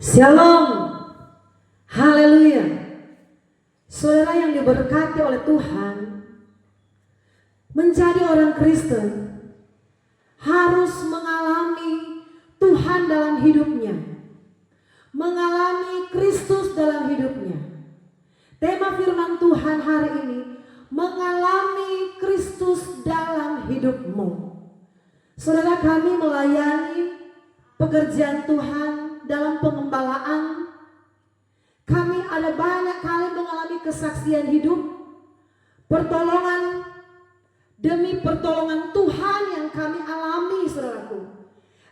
Shalom, haleluya. Saudara yang diberkati oleh Tuhan, menjadi orang Kristen harus mengalami Tuhan dalam hidupnya, mengalami Kristus dalam hidupnya. Tema firman Tuhan hari ini, mengalami Kristus dalam hidupmu. Saudara, kami melayani pekerjaan Tuhan dalam pengembalaan. Kami ada banyak kali mengalami kesaksian hidup, pertolongan demi pertolongan Tuhan yang kami alami, saudaraku.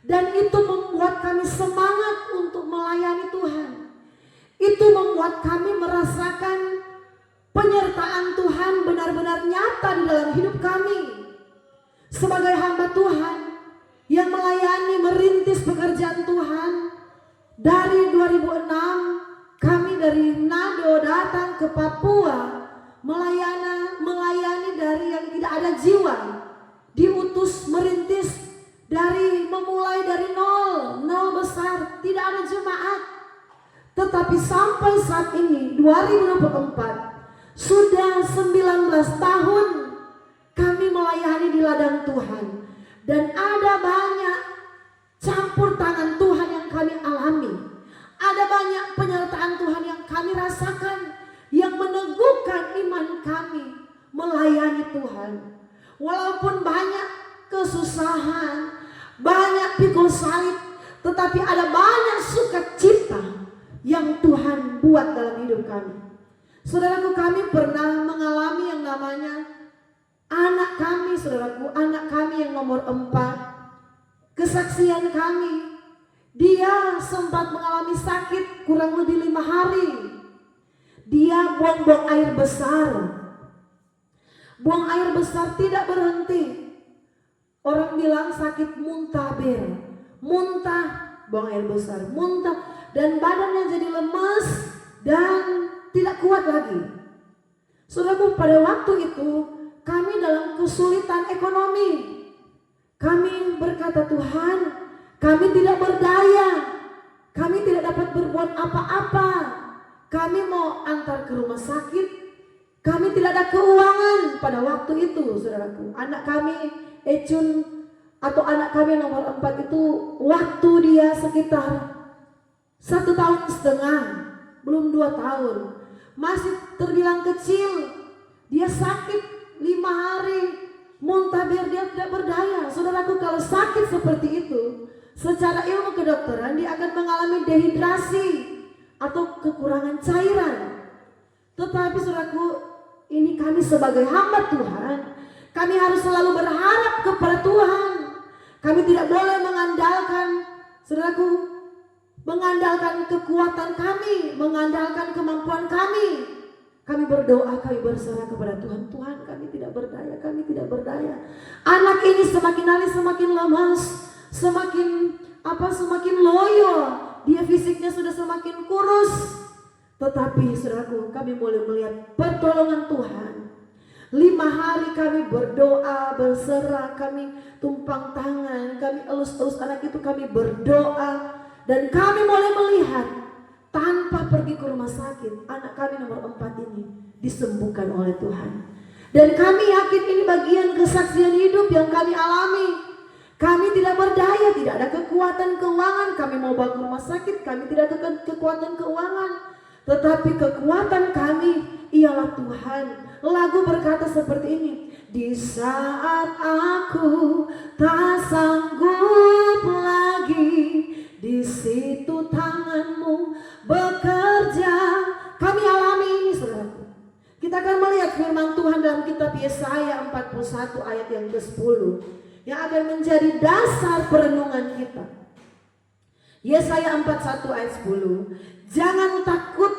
Dan itu membuat kami semangat untuk melayani Tuhan. Itu membuat kami merasakan penyertaan Tuhan benar-benar nyata di dalam hidup kami. Sebagai hamba Tuhan yang melayani, merintis pekerjaan Tuhan, dari 2006 kami dari Nado datang ke Papua melayani dari yang tidak ada jiwa, diutus merintis dari memulai dari nol besar, tidak ada jemaat. Tetapi sampai saat ini 2024 sudah 19 tahun kami melayani di ladang Tuhan, dan ada banyak campur tangan Tuhan yang kami alami. Ada banyak penyertaan Tuhan yang kami rasakan, yang meneguhkan iman kami melayani Tuhan. Walaupun banyak kesusahan, banyak pikul salib, tetapi ada banyak sukacita yang Tuhan buat dalam hidup kami. Saudaraku, kami pernah mengalami yang namanya anak kami, saudaraku, anak kami yang nomor 4. Kesaksian kami, dia sempat mengalami sakit kurang lebih 5 hari. Dia buang air besar. Buang air besar tidak berhenti. Orang bilang sakit muntaber. Muntah, buang air besar, muntah, dan badannya jadi lemes dan tidak kuat lagi. Saudaraku, pada waktu itu kami dalam kesulitan ekonomi. Kami berkata, Tuhan, kami tidak berdaya, kami tidak dapat berbuat apa-apa. Kami mau antar ke rumah sakit, kami tidak ada keuangan pada waktu itu, saudaraku. Anak kami, Ecun, atau anak kami nomor 4 itu, waktu dia sekitar 1,5 tahun, belum 2 tahun, masih terbilang kecil. Dia sakit 5 hari, muntaber, dia tidak berdaya. Saudaraku, kalau sakit seperti itu, secara ilmu kedokteran dia akan mengalami dehidrasi atau kekurangan cairan. Tetapi saudaraku, ini kami sebagai hamba Tuhan, kami harus selalu berharap kepada Tuhan. Kami tidak boleh mengandalkan, saudaraku, mengandalkan kekuatan kami, mengandalkan kemampuan kami. Kami berdoa, kami berserah kepada Tuhan. Tuhan, kami tidak berdaya, kami tidak berdaya. Anak ini semakin hari semakin lemas, semakin loyo. Dia fisiknya sudah semakin kurus. Tetapi saudaraku, kami boleh melihat pertolongan Tuhan. 5 hari kami berdoa, berserah, kami tumpang tangan, kami elus-elus anak itu, kami berdoa. Dan kami boleh melihat, tanpa pergi ke rumah sakit, anak kami nomor 4 ini disembuhkan oleh Tuhan. Dan kami yakin ini bagian kesaksian hidup yang kami alami. Kami tidak berdaya, tidak ada kekuatan keuangan. Kami mau bawa ke rumah sakit, kami tidak ada kekuatan keuangan. Tetapi kekuatan kami ialah Tuhan. Lagu berkata seperti ini, di saat aku tak sanggup lagi, di situ tanganmu bekerja. Kami alami ini, saudaraku. Kita akan melihat firman Tuhan dalam kitab Yesaya 41 ayat yang ke-10 yang akan menjadi dasar perenungan kita. Yesaya 41 ayat 10. Jangan takut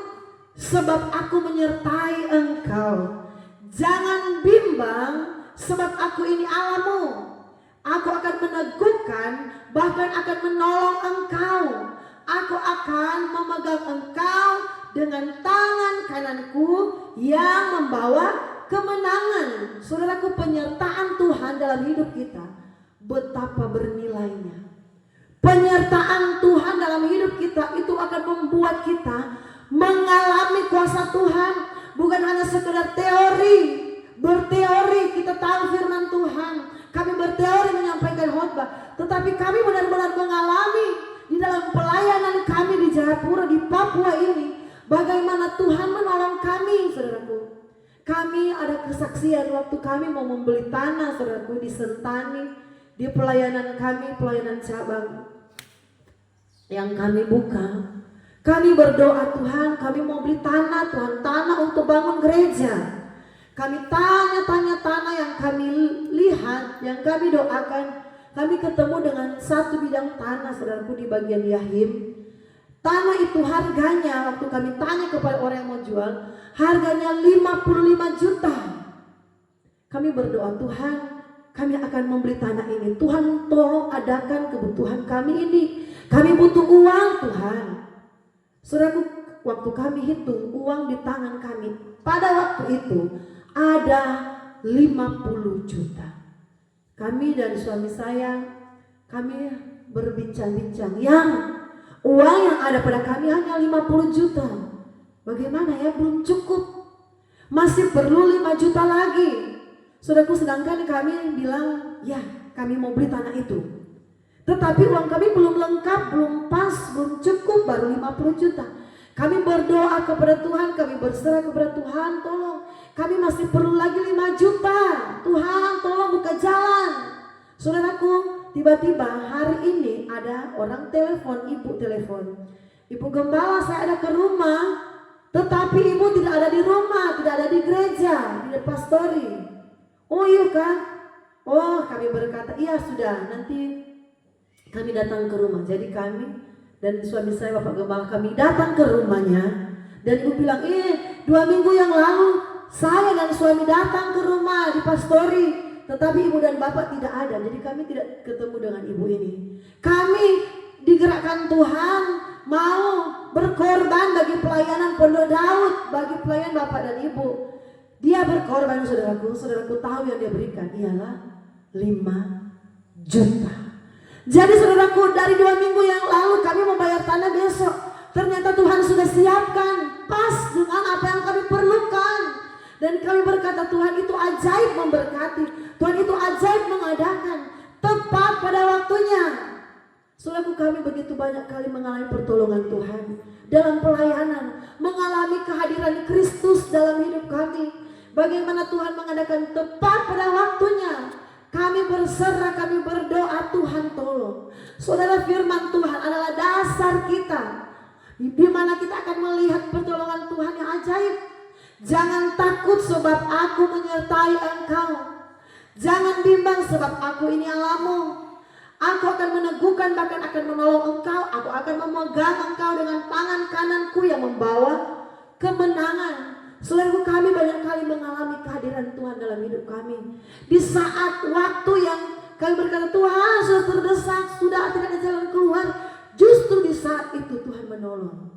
sebab aku menyertai engkau. Jangan bimbang sebab aku ini Allahmu. Aku akan meneguhkan, bahkan akan menolong engkau. Aku akan memegang engkau dengan tangan kananku yang membawa kemenangan. Saudaraku, penyertaan Tuhan dalam hidup kita betapa bernilainya. Penyertaan Tuhan dalam hidup kita itu akan mengalami kuasa Tuhan, bukan hanya sekedar teori, berteori kita tahu firman Tuhan, kami berteori menyampaikan khotbah, tetapi kami benar-benar mengalami di dalam pelayanan kami di Jayapura, di Papua ini, bagaimana Tuhan menolong kami, saudaraku. Kami ada kesaksian waktu kami mau membeli tanah, saudaraku, di Sentani, di pelayanan kami, pelayanan cabang yang kami buka. Kami berdoa, Tuhan, kami mau beli tanah, Tuhan, tanah untuk bangun gereja. Kami tanya-tanya tanah yang kami lihat, yang kami doakan. Kami ketemu dengan satu bidang tanah, saudaraku, di bagian Yahim. Tanah itu harganya, waktu kami tanya kepada orang yang mau jual, harganya 55 juta. Kami berdoa, Tuhan, kami akan membeli tanah ini. Tuhan, tolong adakan kebutuhan kami ini. Kami butuh uang, Tuhan. Saudaraku, waktu kami hitung uang di tangan kami, pada waktu itu ada 50 juta. Kami dan suami saya, kami berbincang-bincang, yang uang yang ada pada kami hanya 50 juta. Bagaimana ya, belum cukup. Masih perlu 5 juta lagi. Saudaraku, sedangkan kami bilang, ya kami mau beli tanah itu. Tetapi uang kami belum lengkap, belum pas, belum cukup, baru 50 juta. Kami berdoa kepada Tuhan, kami berserah kepada Tuhan, tolong. Kami masih perlu lagi 5 juta. Tuhan, tolong buka jalan. Saudaraku, tiba-tiba hari ini ada orang telepon, ibu telepon. Ibu gembala, saya ada ke rumah, tetapi ibu tidak ada di rumah, tidak ada di gereja, di pastori. Oh iya kan? Oh, kami berkata, iya sudah, nanti kami datang ke rumah. Jadi kami dan suami saya, Bapak Gembala, kami datang ke rumahnya. Dan ibu bilang, 2 minggu yang lalu saya dan suami datang ke rumah di pastori, tetapi ibu dan bapak tidak ada. Jadi kami tidak ketemu dengan ibu ini. Kami digerakkan Tuhan mau berkorban bagi pelayanan Pondok Daud, bagi pelayanan bapak dan ibu. Dia berkorban, saudaraku tahu yang dia berikan ialah 5 juta. Jadi saudaraku, dari 2 minggu yang lalu kami membayar tanah besok. Ternyata Tuhan sudah siapkan pas dengan apa yang kami perlukan. Dan kami berkata, Tuhan itu ajaib memberkati, Tuhan itu ajaib mengadakan, tepat pada waktunya. Saudaraku, kami begitu banyak kali mengalami pertolongan Tuhan dalam pelayanan, mengalami kehadiran Kristus dalam hidup kami. Bagaimana Tuhan mengadakan tepat pada waktunya. Kami berserah, kami berdoa, Tuhan tolong. Saudara, firman Tuhan adalah dasar kita, di mana kita akan melihat pertolongan Tuhan yang ajaib. Jangan takut sebab aku menyertai engkau. Jangan bimbang sebab aku ini Allahmu. Aku akan meneguhkan, bahkan akan menolong engkau. Aku akan memegang engkau dengan tangan kananku yang membawa kemenangan. Saudaraku, kami banyak kali mengalami kehadiran Tuhan dalam hidup kami. Di saat waktu yang kami berkata, Tuhan sudah terdesak, sudah tidak ada jalan keluar, justru di saat itu Tuhan menolong.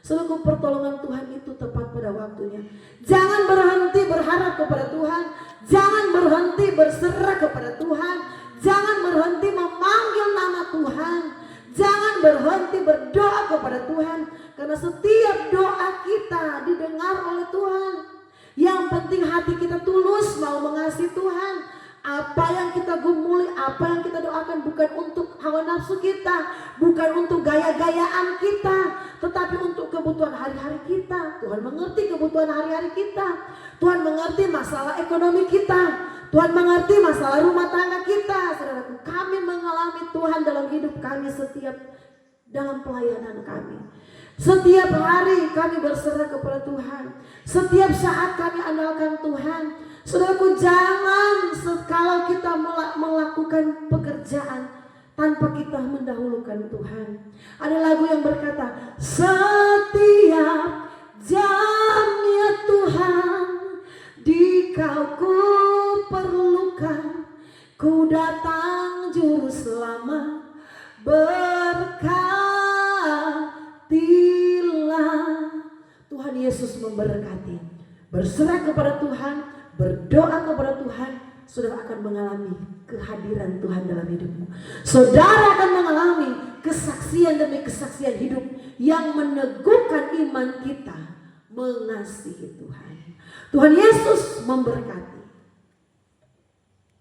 Saudaraku, pertolongan Tuhan itu tepat pada waktunya. Jangan berhenti berharap kepada Tuhan. Jangan berhenti berserah kepada Tuhan. Jangan berhenti memanggil nama Tuhan. Jangan berhenti berdoa kepada Tuhan. Karena setiap doa kita didengar oleh Tuhan. Yang penting hati kita tulus mau mengasihi Tuhan. Apa yang kita gumuli, apa yang kita doakan bukan untuk hawa nafsu kita, bukan untuk gaya-gayaan kita, tetapi untuk kebutuhan hari-hari kita. Tuhan mengerti kebutuhan hari-hari kita. Tuhan mengerti masalah ekonomi kita. Tuhan mengerti masalah rumah tangga kita. Saudaraku, kami mengalami Tuhan dalam hidup kami setiap dalam pelayanan kami. Setiap hari kami berserah kepada Tuhan. Setiap saat kami andalkan Tuhan. Saudaraku, jangan kalau kita melakukan pekerjaan tanpa kita mendahulukan Tuhan. Ada lagu yang berkata, setiap jamnya Tuhan, di Kau ku perlukan, ku datang juru selamat, berkatilah. Tuhan Yesus memberkati. Berserah kepada Tuhan, berdoa kepada Tuhan, saudara akan mengalami kehadiran Tuhan dalam hidupmu. Saudara akan mengalami kesaksian demi kesaksian hidup yang meneguhkan iman kita mengasihi Tuhan. Tuhan Yesus memberkati.